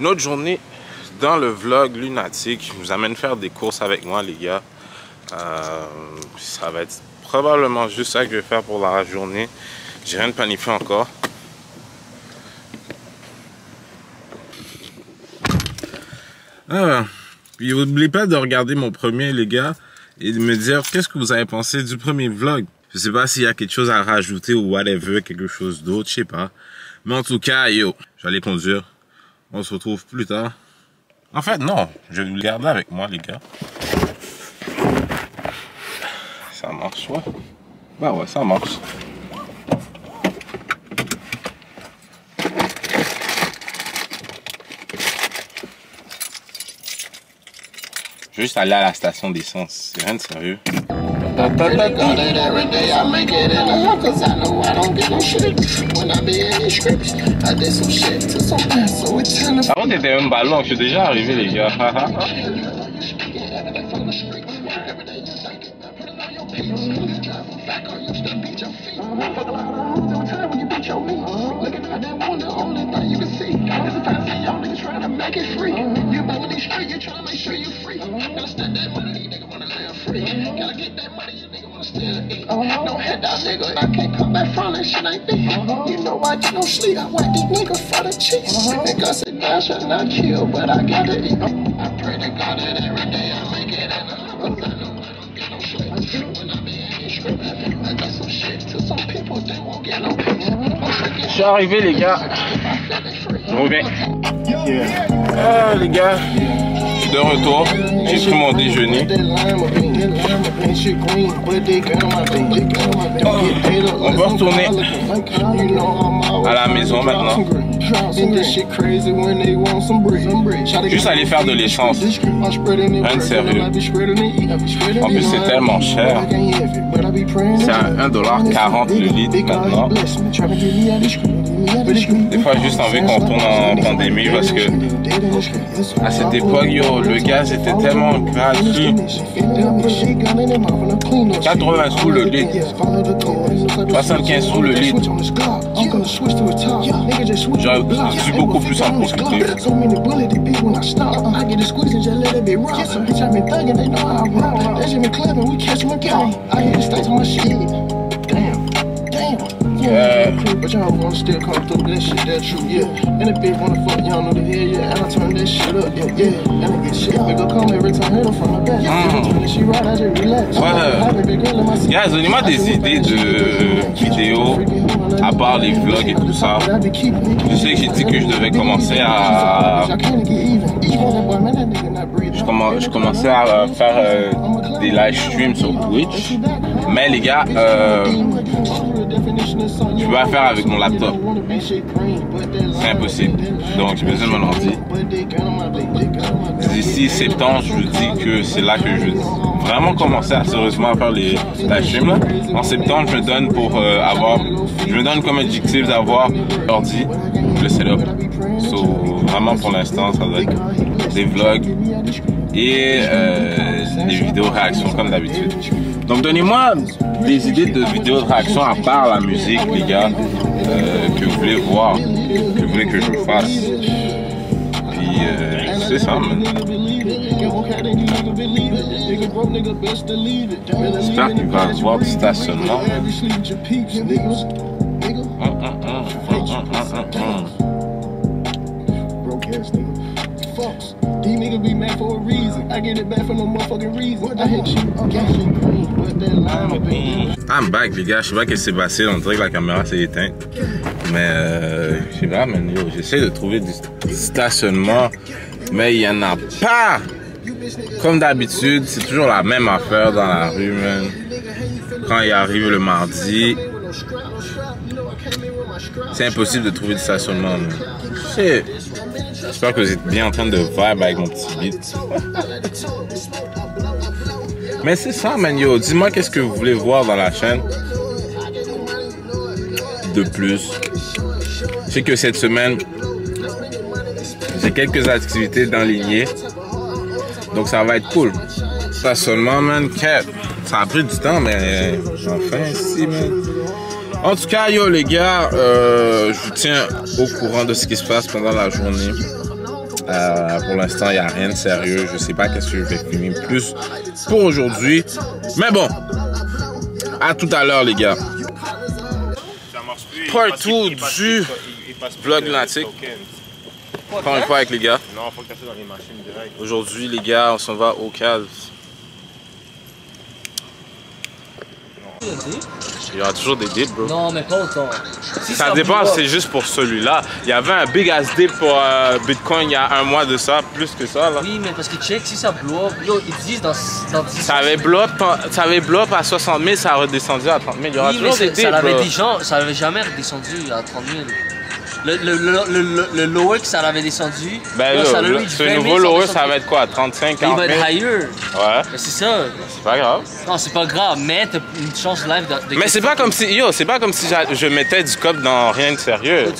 Une autre journée dans le vlog lunatique. Je vous amène faire des courses avec moi, les gars. Ça va être probablement juste ça que je vais faire pour la journée. J'ai rien de planifié encore. Puis n'oubliez pas de regarder mon premier, les gars, et de me dire qu'est-ce que vous avez pensé du premier vlog. Je sais pas s'il y a quelque chose à rajouter ou whatever, quelque chose d'autre, je sais pas. Mais en tout cas, yo, je vais aller conduire. On se retrouve plus tard. En fait, non, je vais vous le garder avec moi, les gars. Ça marche, ouais. Bah ouais, ça marche. Je vais juste aller à la station d'essence, c'est rien de sérieux. Par contre, c'était un ballon, je suis déjà arrivé, les gars. No head out, nigga. I can't come back from that shit ain't big. You know I don't sleep. I whack these niggas for the cheeks. Nigga said I should not kill, but I gotta eat. I pray to God that every day I make it in the cause I know I don't get no sleep. When I be in this script, I got some shit to some people they won't get no peace. Je suis arrivé, les gars. Je reviens. Les gars, je suis de retour. J'ai pris mon déjeuner. On peut retourner à la maison maintenant. Juste aller faire de l'essence. Rien de sérieux. En plus, c'est tellement cher. C'est à 1,40 $ le litre maintenant. Des fois, j'ai juste envie qu'on retourne en pandémie parce que à cette époque, yo, le gaz était tellement gratuit. 80 sous le litre, 75 sous le litre. J'aurais dû beaucoup plus en profiter. But y'all wanna still come through that shit, that true, yeah. And the bitch wanna fuck, y'all know the hell, yeah. And I turn that shit up, yeah, yeah. And I get shit, we go come every time, hit her from the back. When she ride, I just relax. Guys, donnez-moi des idées de vidéos, à part les vlogs et tout ça. Je sais que j'ai dit que je devais commencer à... Je commençais à faire des live streams sur Twitch. Mais les gars, je peux pas faire avec mon laptop. C'est impossible. Donc j'ai besoin de mon ordi. D'ici septembre, je vous dis que c'est là que je vais vraiment commencer à sérieusement faire les live streams là. En septembre, je me donne pour je me donne comme objectif d'avoir l'ordi, le setup. So, vraiment pour l'instant, ça va être des vlogs et des vidéos réactions comme d'habitude. Donc donnez-moi des idées de vidéos de réaction à part la musique, les gars, que vous voulez voir, que vous voulez que je fasse. Puis c'est ça, man. J'espère qu'il va y avoir du stationnement. These niggas be mad for a reason. I get it back for no motherfucking reason. I hit you, but that line up in. I'm back, les gars. Je sais pas qu'est-ce qui s'est passé. On dirait que la caméra s'est éteinte. Mais je sais pas, man. J'essaie de trouver du stationnement. Mais il y en a pas. Comme d'habitude, c'est toujours la même affaire dans la rue, man. Quand il arrive le mardi, c'est impossible de trouver du stationnement, man. J'espère que vous êtes bien en train de vibe avec mon petit beat. Mais c'est ça, man, yo. Dis-moi qu'est-ce que vous voulez voir dans la chaîne de plus. Je sais que cette semaine, j'ai quelques activités d'enligner. Donc ça va être cool. Pas seulement, man, ça a pris du temps, mais enfin, si, man. En tout cas, yo, les gars, je vous tiens au courant de ce qui se passe pendant la journée. Pour l'instant, il n'y a rien de sérieux. Je sais pas qu'est-ce que je vais filmer plus pour aujourd'hui. Mais bon, à tout à l'heure, les gars. Part 2 du vlog lunatique. Encore une fois avec les gars. Non, faut que tu dans les machines direct. Aujourd'hui, les gars, on s'en va au CAS. Il y aura toujours des dips, bro. Non, mais pas autant. Si ça dépend, c'est juste pour celui-là. Il y avait un big ass dip pour Bitcoin il y a un mois de ça, plus que ça. Là. Oui, mais parce que check, si ça blow up, yo, ils disent dans 10 ans. Ça avait blow up à 60 000, ça a redescendu à 30 000. Il y aura oui, toujours des dips, ça avait jamais redescendu à 30 000. Le lower que ça avait descendu, ben là, ce nouveau lower, ça va être quoi? 35, 40 000? Il va être higher. Ouais. Mais c'est ça. C'est pas grave. Non, c'est pas grave, mais t'as une chance live de mais c'est pas comme si, c'est pas comme si je mettais du cop dans rien de sérieux.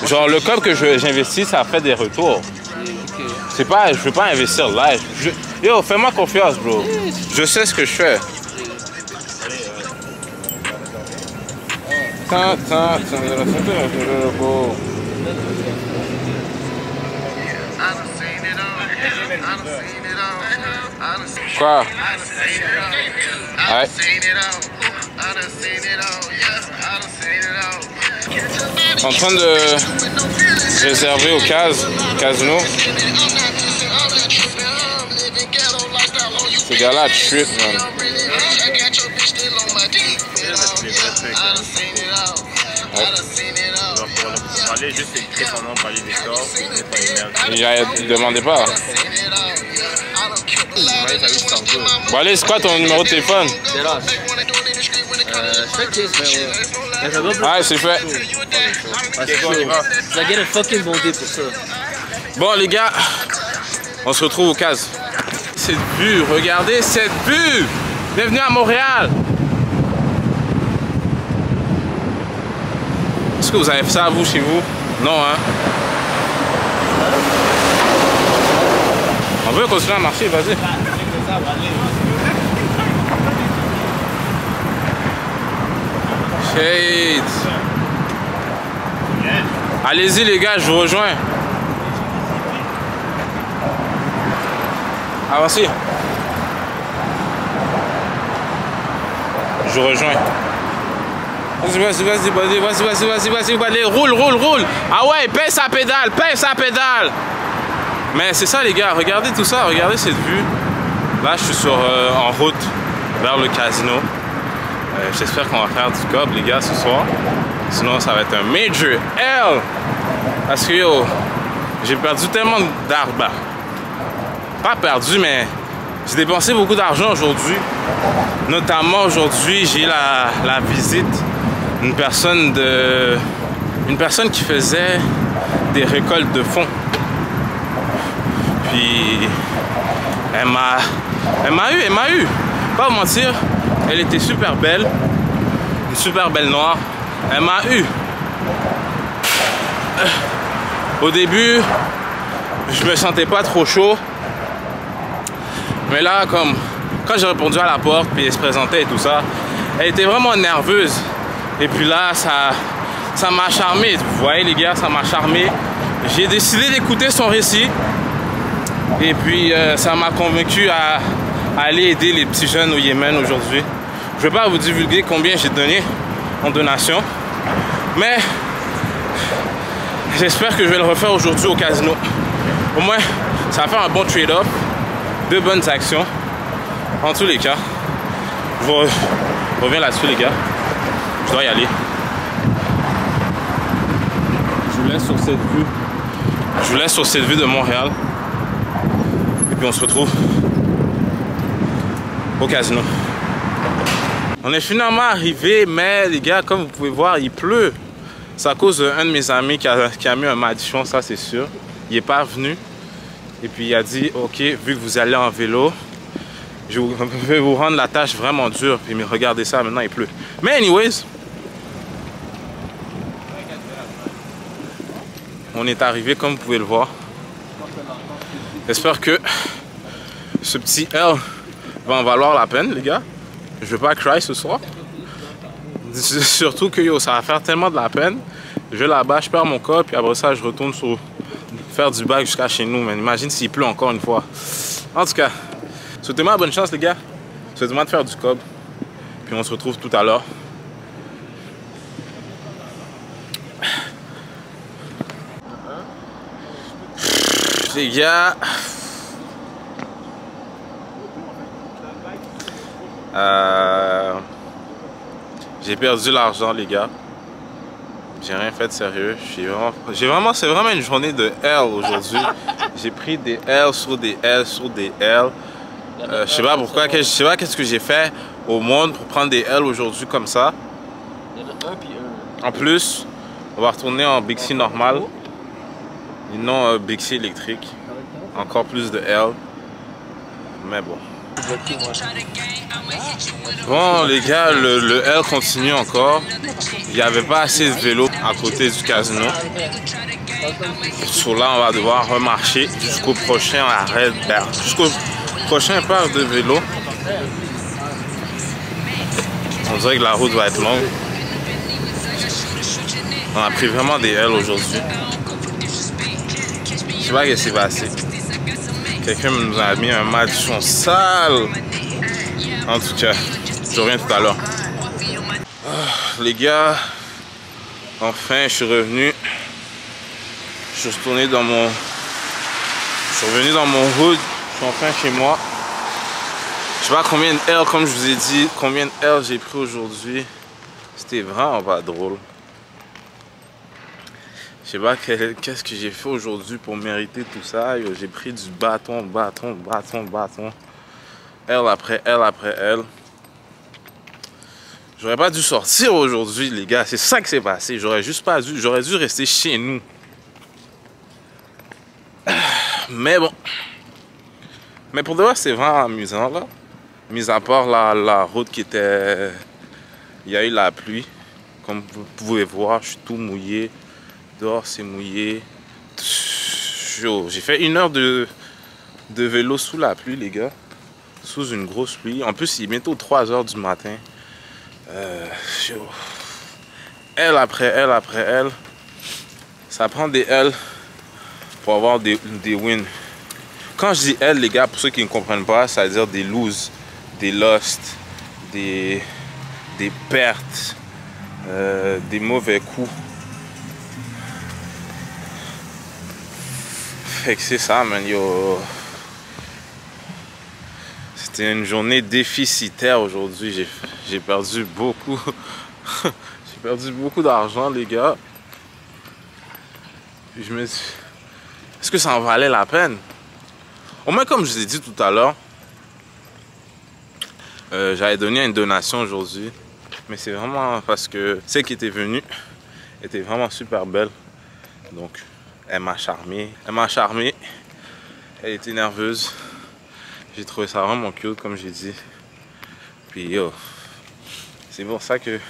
Ça, genre, le cop que j'investis, ça fait des retours. Okay. C'est pas, je veux pas investir live. Yo, fais-moi confiance, bro. Je sais ce que je fais. Quoi? Ouais. Je suis en train de réserver au casino. Ce gars-là trip, man. Allez, juste écrire son nom, parler des stores, il demandait pas. Bon allez, c'est quoi ton numéro de téléphone? C'est là. Ouais, c'est fait. Tu vas gagner un fucking bon dé pour ça. Bon les gars, on se retrouve au CAS. Cette vue, regardez cette vue! Bienvenue à Montréal! Est-ce que vous avez fait ça, vous, chez vous? Non, hein? On veut continuer à marcher, vas-y. Shade. Allez-y, les gars, je vous rejoins. Avancez. Je vous rejoins. Vas-y, roule. Ah ouais, pèse sa pédale. Mais c'est ça les gars, regardez tout ça, regardez cette vue. Là, je suis en route vers le casino. J'espère qu'on va faire du cob les gars ce soir. Sinon, ça va être un major L. Parce que yo, j'ai perdu tellement d'argent. Pas perdu, mais j'ai dépensé beaucoup d'argent aujourd'hui. Notamment aujourd'hui, j'ai la visite d'une personne qui faisait des récoltes de fonds. Puis elle m'a eu. Pas vous mentir, elle était super belle, une super belle noire. Elle m'a eu. Au début, je me sentais pas trop chaud. Mais là, quand j'ai répondu à la porte, puis elle se présentait et tout ça, elle était vraiment nerveuse. Et puis là, ça m'a charmé. Vous voyez les gars, ça m'a charmé. J'ai décidé d'écouter son récit. Et puis, ça m'a convaincu à aller aider les petits jeunes au Yémen aujourd'hui. Je ne vais pas vous divulguer combien j'ai donné en donation. Mais, j'espère que je vais le refaire aujourd'hui au casino. Au moins, ça va faire un bon trade-off. 2 bonnes actions. En tous les cas, je reviens là-dessus les gars. Je dois y aller. Je vous laisse sur cette vue. Je vous laisse sur cette vue de Montréal. Et puis on se retrouve au casino. On est finalement arrivé, mais les gars, comme vous pouvez voir, il pleut. C'est à cause d'un de mes amis qui a mis un madichon, ça c'est sûr. Il n'est pas venu. Et puis il a dit, ok, vu que vous allez en vélo, je vais vous rendre la tâche vraiment dure. Puis regardez ça, maintenant il pleut. Mais anyways, on est arrivé comme vous pouvez le voir. J'espère que ce petit L va en valoir la peine, les gars. Je veux pas cry ce soir. Surtout que yo, ça va faire tellement de la peine. Je vais là-bas, je perds mon corps, puis après ça, je retourne faire du bike jusqu'à chez nous, man. Imagine s'il pleut encore une fois. En tout cas, souhaitez-moi bonne chance, les gars. Souhaitez-moi de faire du cob. Puis on se retrouve tout à l'heure. Les gars... J'ai perdu l'argent, les gars. J'ai rien fait de sérieux. C'est vraiment une journée de L aujourd'hui. J'ai pris des L sur des L sur des L. Je sais pas pourquoi, je sais pas qu'est-ce que j'ai fait au monde pour prendre des L aujourd'hui comme ça. En plus, on va retourner en Bixi normal et non Bixi électrique. Encore plus de L. Mais bon. Bon les gars, le L continue encore. Il n'y avait pas assez de vélos à côté du casino. Sur là, on va devoir remarcher jusqu'au prochain arrêt, jusqu'au prochain parc de vélos. On dirait que la route va être longue. On a pris vraiment des L aujourd'hui. Je sais pas ce qui s'est passé. Quelqu'un nous a mis un matchon sale. En tout cas, je reviens tout à l'heure. Les gars, enfin je suis revenu. Je suis retourné dans mon... Je suis revenu dans mon hood. Je suis enfin chez moi. Je sais pas combien de L, comme je vous ai dit, combien de L j'ai pris aujourd'hui. C'était vraiment pas drôle. Je sais pas qu'est-ce que j'ai fait aujourd'hui pour mériter tout ça. J'ai pris du bâton. L après L après L. J'aurais pas dû sortir aujourd'hui, les gars. C'est ça qui s'est passé. J'aurais dû rester chez nous. Mais bon. Mais pour de vrai, c'est vraiment amusant, là. Mis à part la route qui était... Il y a eu la pluie. Comme vous pouvez voir, je suis tout mouillé. Dehors, c'est mouillé. J'ai fait 1 heure de vélo sous la pluie, les gars. Sous une grosse pluie. En plus, il est bientôt 3 heures du matin. L après L après L. Ça prend des L pour avoir des wins. Quand je dis L, les gars, pour ceux qui ne comprennent pas, ça veut dire des loses, des lost, des pertes, des mauvais coups. Fait que c'est ça, man, yo. C'était une journée déficitaire aujourd'hui. J'ai perdu beaucoup. J'ai perdu beaucoup d'argent, les gars. Puis je me dis, est-ce que ça en valait la peine? Au moins, comme je vous ai dit tout à l'heure, j'avais donné une donation aujourd'hui. Mais c'est vraiment parce que celle qui était venue était vraiment super belle. Donc, elle m'a charmé. Elle était nerveuse. J'ai trouvé ça vraiment cute, comme j'ai dit. Puis, yo, c'est pour ça que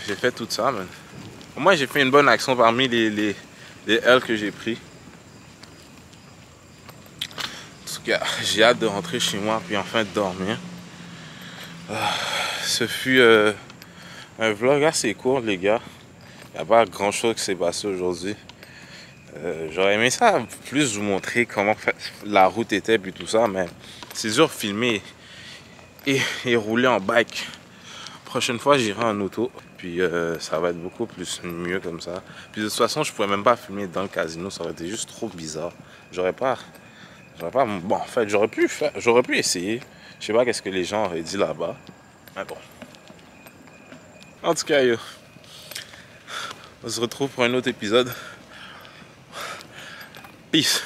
j'ai fait tout ça, man. Au moins, j'ai fait une bonne action parmi les L que j'ai pris. En tout cas, j'ai hâte de rentrer chez moi puis enfin de dormir. Ce fut un vlog assez court, les gars. Il n'y a pas grand chose qui s'est passé aujourd'hui. J'aurais aimé ça plus vous montrer comment la route était puis tout ça, mais c'est dur de filmer et rouler en bike. Prochaine fois, j'irai en auto, puis ça va être beaucoup plus mieux comme ça. Puis de toute façon, je pourrais même pas filmer dans le casino, ça aurait été juste trop bizarre. J'aurais pas. Bon, en fait, j'aurais pu essayer. Je sais pas qu'est-ce que les gens auraient dit là-bas, mais bon. En tout cas, yo, on se retrouve pour un autre épisode. Peace.